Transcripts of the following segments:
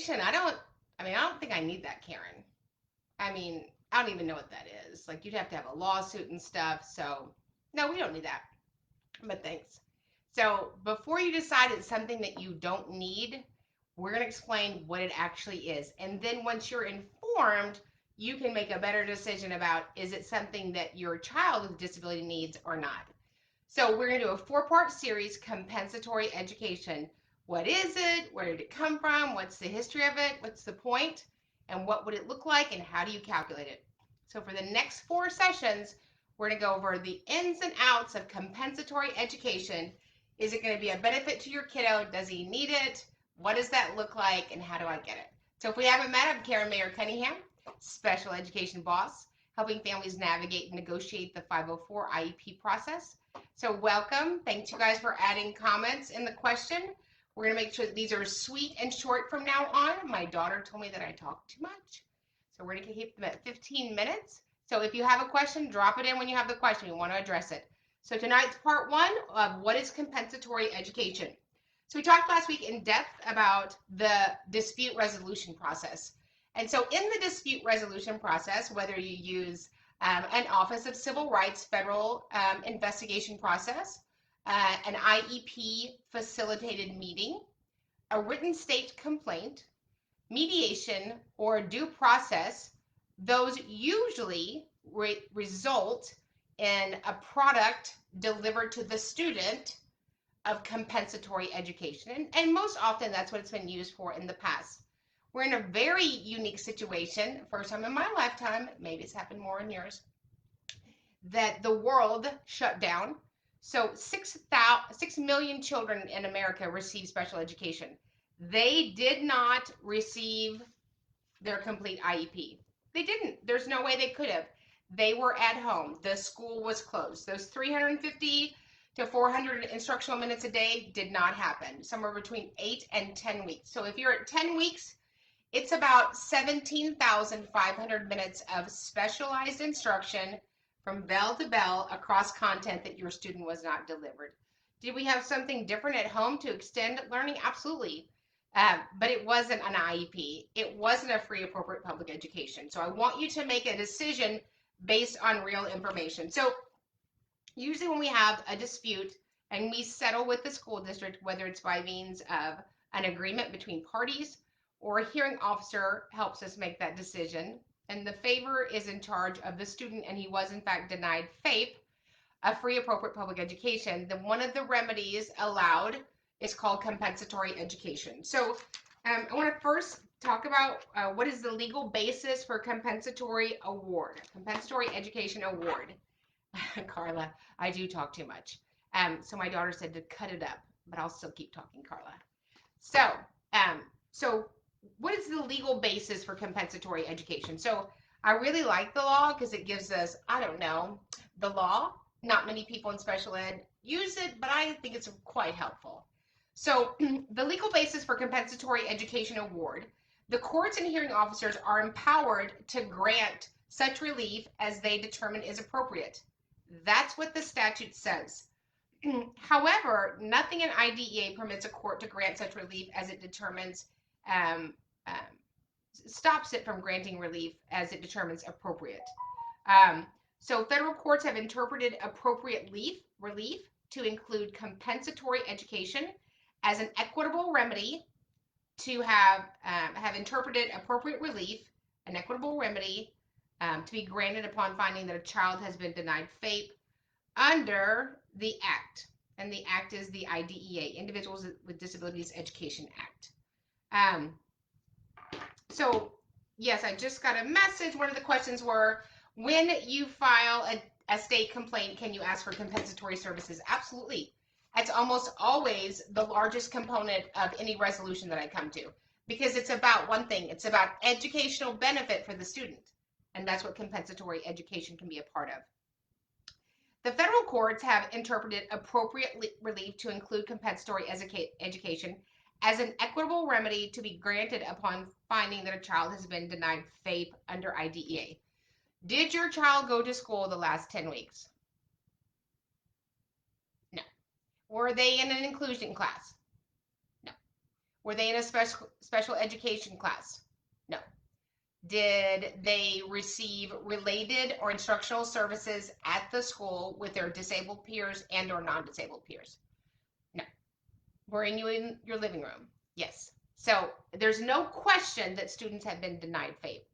education, I don't think I need that, Karen. I mean, I don't even know what that is. Like, you'd have to have a lawsuit and stuff. So, no, we don't need that. But thanks. So, before you decide it's something that you don't need, we're going to explain what it actually is. And then once you're informed, you can make a better decision about is it something that your child with disability needs or not. So, we're going to do a 4-part series, Compensatory Education. What is it? Where did it come from? What's the history of it? What's the point? And what would it look like? And how do you calculate it? So for the next 4 sessions, we're going to go over the ins and outs of compensatory education. Is it going to be a benefit to your kiddo? Does he need it? What does that look like? And how do I get it? So if we haven't met, I'm Karen Mayer Cunningham, special education boss, helping families navigate and negotiate the 504 IEP process. So welcome. Thanks you guys for adding comments in the question. We're going to make sure that these are sweet and short from now on. My daughter told me that I talk too much. So we're going to keep them at 15 minutes. So if you have a question, drop it in when you have the question. We want to address it. So tonight's part 1 of what is compensatory education. So we talked last week in depth about the dispute resolution process. And so in the dispute resolution process, whether you use an Office of Civil Rights federal investigation process, an IEP facilitated meeting, a written state complaint, mediation, or due process, those usually result in a product delivered to the student of compensatory education. And most often that's what it's been used for in the past. We're in a very unique situation, first time in my lifetime, maybe it's happened more in yours, that the world shut down. So 6 million children in America receive special education. They did not receive their complete IEP. They didn't. There's no way they could have. They were at home. The school was closed. Those 350 to 400 instructional minutes a day did not happen. Somewhere between 8 and 10 weeks. So if you're at 10 weeks, it's about 17,500 minutes of specialized instruction from bell to bell across content that your student was not delivered. Did we have something different at home to extend learning? Absolutely. But it wasn't an IEP. It wasn't a free appropriate public education. So I want you to make a decision based on real information. So usually when we have a dispute and we settle with the school district, whether it's by means of an agreement between parties or a hearing officer helps us make that decision, and the favor is in charge of the student and he was in fact denied FAPE, a free appropriate public education, then one of the remedies allowed is called compensatory education. So I want to first talk about what is the legal basis for compensatory award, compensatory education award. Carla, I do talk too much. So my daughter said to cut it up, but I'll still keep talking, Carla. So what is the legal basis for compensatory education? So I really like the law because it gives us, I don't know, the law. Not many people in special ed use it, but I think it's quite helpful. So the legal basis for compensatory education award, the courts and hearing officers are empowered to grant such relief as they determine is appropriate. That's what the statute says. However, nothing in IDEA permits a court to grant such relief as it determines, stops it from granting relief as it determines appropriate. So federal courts have interpreted appropriate relief to include compensatory education as an equitable remedy to have interpreted appropriate relief, an equitable remedy to be granted upon finding that a child has been denied FAPE under the Act. And the Act is the IDEA, Individuals with Disabilities Education Act. So yes, I just got a message. One of the questions were, when you file a state complaint, can you ask for compensatory services? Absolutely. That's almost always the largest component of any resolution that I come to, because it's about one thing. It's about educational benefit for the student. And that's what compensatory education can be a part of. The federal courts have interpreted appropriate relief to include compensatory education as an equitable remedy to be granted upon finding that a child has been denied FAPE under IDEA. Did your child go to school the last 10 weeks? No. Were they in an inclusion class? No. Were they in a special education class? No. Did they receive related or instructional services at the school with their disabled peers and or non-disabled peers? No. Were you in your living room? Yes. So there's no question that students have been denied FAPE.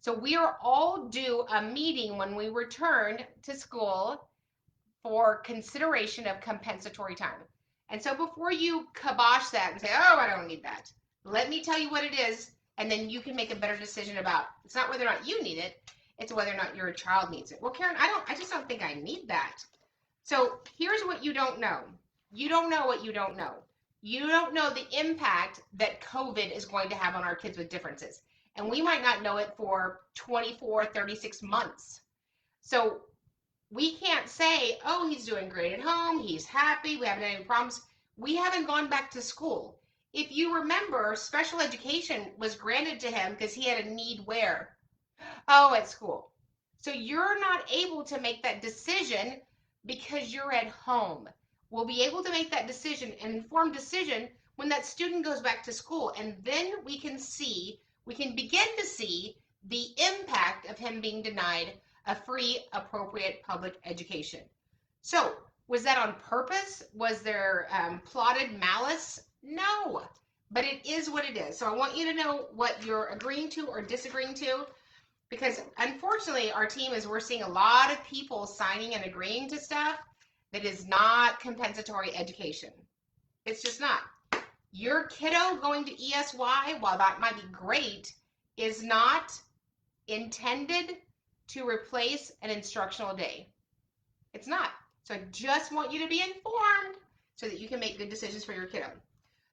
So we are all due a meeting when we return to school for consideration of compensatory time. And so before you kibosh that and say, oh, I don't need that, let me tell you what it is, and then you can make a better decision about, it's not whether or not you need it, it's whether or not your child needs it. Well, Karen, I just don't think I need that. So here's what you don't know. You don't know what you don't know. You don't know the impact that COVID is going to have on our kids with differences. And we might not know it for 24, 36 months. So we can't say, oh, he's doing great at home, he's happy, we haven't had any problems. We haven't gone back to school. If you remember, special education was granted to him because he had a need where? Oh, at school. So you're not able to make that decision because you're at home. We'll be able to make that decision, an informed decision, when that student goes back to school. And then we can begin to see the impact of him being denied a free, appropriate public education. So was that on purpose? Was there plotted malice? No, but it is what it is. So I want you to know what you're agreeing to or disagreeing to, because unfortunately our team we're seeing a lot of people signing and agreeing to stuff that is not compensatory education. It's just not. Your kiddo going to ESY, while that might be great, is not intended to replace an instructional day. It's not. So I just want you to be informed so that you can make good decisions for your kiddo.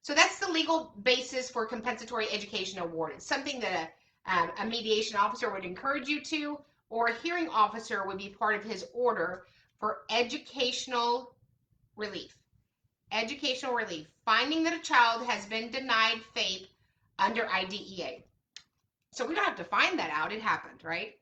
So that's the legal basis for compensatory education award. It's something that a mediation officer would encourage you to, or a hearing officer would be part of his order for educational relief. Educational relief, finding that a child has been denied FAPE under IDEA. So we don't have to find that out, it happened, right?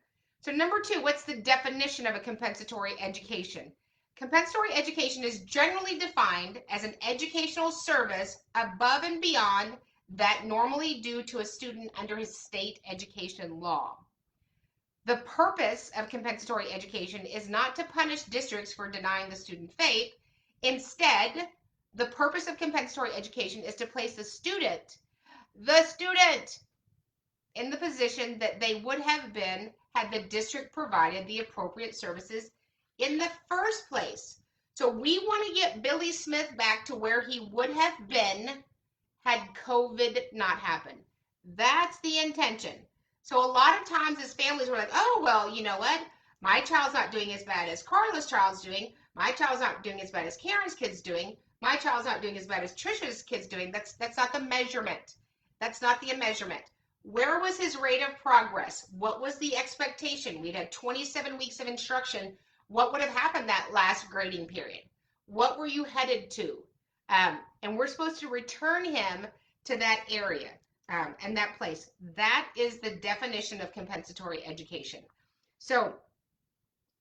So number 2, what's the definition of a compensatory education? Compensatory education is generally defined as an educational service above and beyond that normally due to a student under his state education law. The purpose of compensatory education is not to punish districts for denying the student FAPE. Instead, the purpose of compensatory education is to place the student in the position that they would have been had the district provided the appropriate services in the first place. So we want to get Billy Smith back to where he would have been had COVID not happened. That's the intention. So a lot of times as families, we're like, oh, well, you know what? My child's not doing as bad as Carla's child's doing. My child's not doing as bad as Karen's kid's doing. My child's not doing as bad as Trisha's kid's doing. That's not the measurement. That's not the measurement. Where was his rate of progress? What was the expectation? We'd had 27 weeks of instruction. What would have happened that last grading period? What were you headed to? And we're supposed to return him to that area and that place. That is the definition of compensatory education. So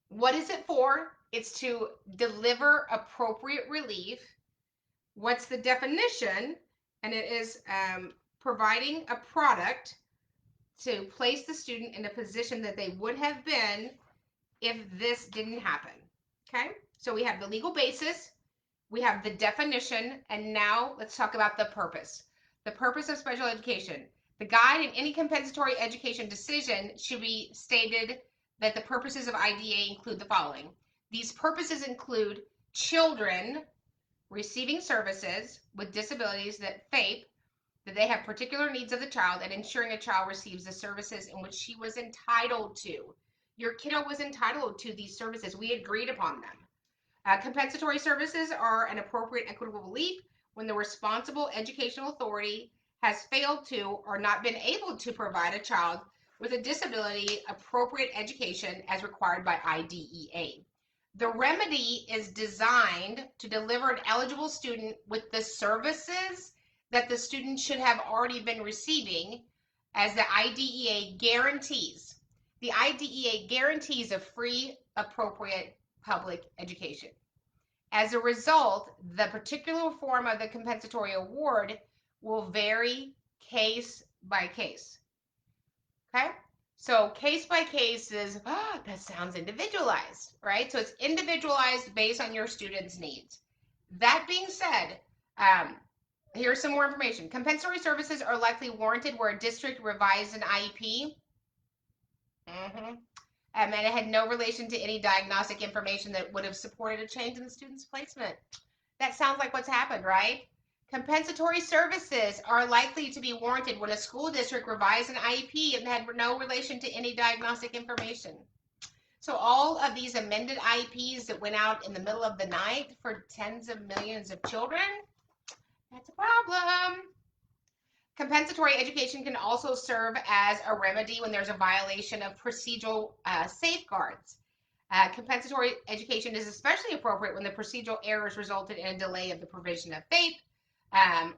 what is it for? It's to deliver appropriate relief. What's the definition? And it is providing a product to place the student in a position that they would have been if this didn't happen. Okay, so we have the legal basis, we have the definition, and now let's talk about the purpose. The purpose of special education. The guide in any compensatory education decision should be stated that the purposes of IDEA include the following. These purposes include children receiving services with disabilities that FAPE, that they have particular needs of the child, and ensuring a child receives the services in which she was entitled to. Your kiddo was entitled to these services. We agreed upon them. Compensatory services are an appropriate equitable relief when the responsible educational authority has failed to or not been able to provide a child with a disability appropriate education as required by IDEA. The remedy is designed to deliver an eligible student with the services that the student should have already been receiving, as the IDEA guarantees. The IDEA guarantees a free, appropriate public education. As a result, the particular form of the compensatory award will vary case by case. Okay? So case by case is, that sounds individualized, right? So it's individualized based on your student's needs. That being said, here's some more information. Compensatory services are likely warranted where a district revised an IEP. And it had no relation to any diagnostic information that would have supported a change in the student's placement. That sounds like what's happened, right? Compensatory services are likely to be warranted when a school district revised an IEP and had no relation to any diagnostic information. So all of these amended IEPs that went out in the middle of the night for tens of millions of children, that's a problem. Compensatory education can also serve as a remedy when there's a violation of procedural safeguards. Compensatory education is especially appropriate when the procedural errors resulted in a delay of the provision of FAPE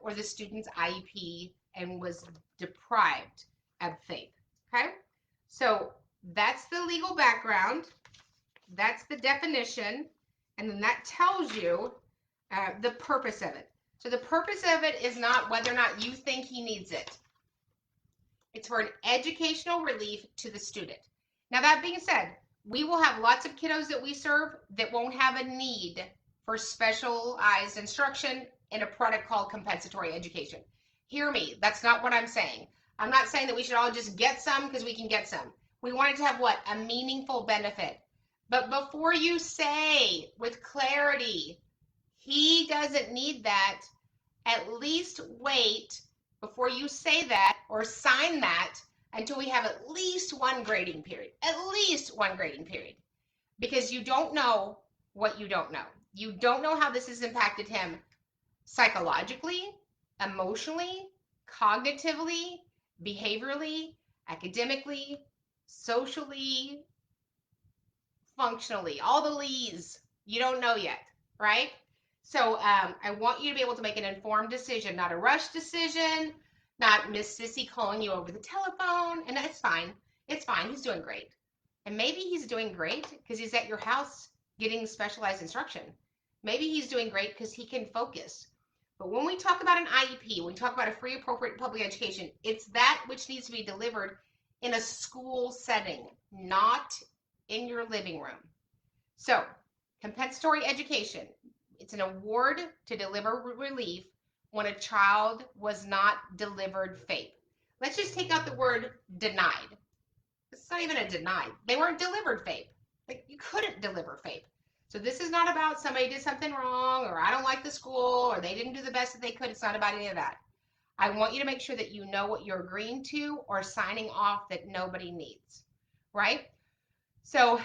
or the student's IEP and was deprived of FAPE. Okay, so that's the legal background. That's the definition. And then that tells you the purpose of it. So the purpose of it is not whether or not you think he needs it. It's for an educational relief to the student. Now, that being said, we will have lots of kiddos that we serve that won't have a need for specialized instruction in a product called compensatory education. Hear me, that's not what I'm saying. I'm not saying that we should all just get some because we can get some. We want it to have what? A meaningful benefit. But before you say with clarity, he doesn't need that, at least wait before you say that or sign that until we have at least one grading period. At least one grading period. Because you don't know what you don't know. You don't know how this has impacted him psychologically, emotionally, cognitively, behaviorally, academically, socially, functionally, all the lees. You don't know yet, right? So I want you to be able to make an informed decision, not a rushed decision, not Miss Sissy calling you over the telephone. And that's fine. It's fine. He's doing great. And maybe he's doing great because he's at your house getting specialized instruction. Maybe he's doing great because he can focus. But when we talk about an IEP, when we talk about a free, appropriate public education, it's that which needs to be delivered in a school setting, not in your living room. So, compensatory education, it's an award to deliver relief when a child was not delivered FAPE. Let's just take out the word denied. It's not even a denied. They weren't delivered FAPE. Like, you couldn't deliver FAPE. So this is not about somebody did something wrong or I don't like the school or they didn't do the best that they could. It's not about any of that. I want you to make sure that you know what you're agreeing to or signing off that nobody needs, right? So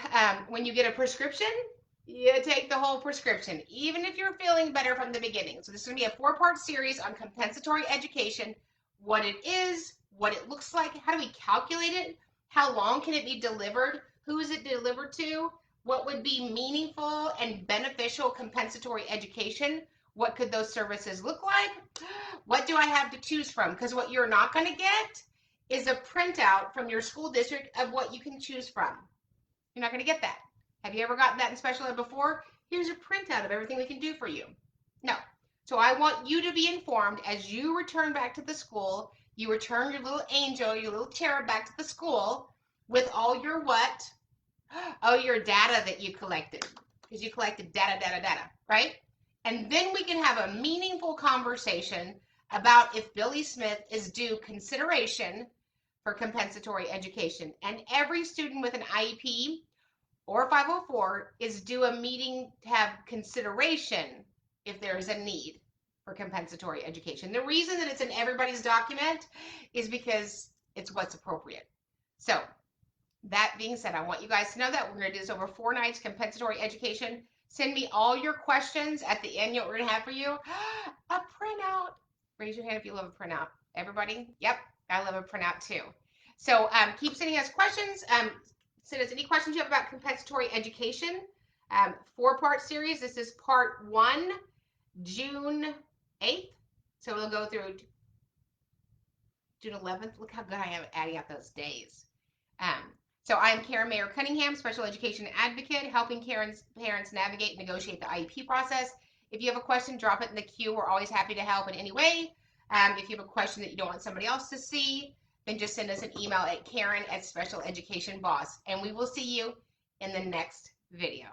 when you get a prescription, you take the whole prescription, even if you're feeling better from the beginning. So this is going to be a 4-part series on compensatory education, what it is, what it looks like, how do we calculate it, how long can it be delivered, who is it delivered to, what would be meaningful and beneficial compensatory education, what could those services look like, what do I have to choose from, because what you're not going to get is a printout from your school district of what you can choose from. You're not going to get that. Have you ever gotten that in special ed before? Here's a printout of everything we can do for you. No. So I want you to be informed as you return back to the school, you return your little angel, your little cherub back to the school with all your what? Oh, your data that you collected. Because you collected data, right? And then we can have a meaningful conversation about if Billy Smith is due consideration for compensatory education. And every student with an IEP or 504 is due a meeting to have consideration if there is a need for compensatory education. The reason that it's in everybody's document is because it's what's appropriate. So that being said, I want you guys to know that we're going to do this over 4 nights, compensatory education. Send me all your questions at the end. What we're going to have for you, a printout. Raise your hand if you love a printout. Everybody? Yep, I love a printout too. So keep sending us questions. Send us any questions you have about compensatory education. 4-part series. This is part 1, June 8th. So we'll go through June 11th. Look how good I am at adding up those days. So I am Karen Mayer Cunningham, Special Education Advocate, helping parents navigate and negotiate the IEP process. If you have a question, drop it in the queue. We're always happy to help in any way. If you have a question that you don't want somebody else to see, then just send us an email at Karen@specialeducationboss, and we will see you in the next video.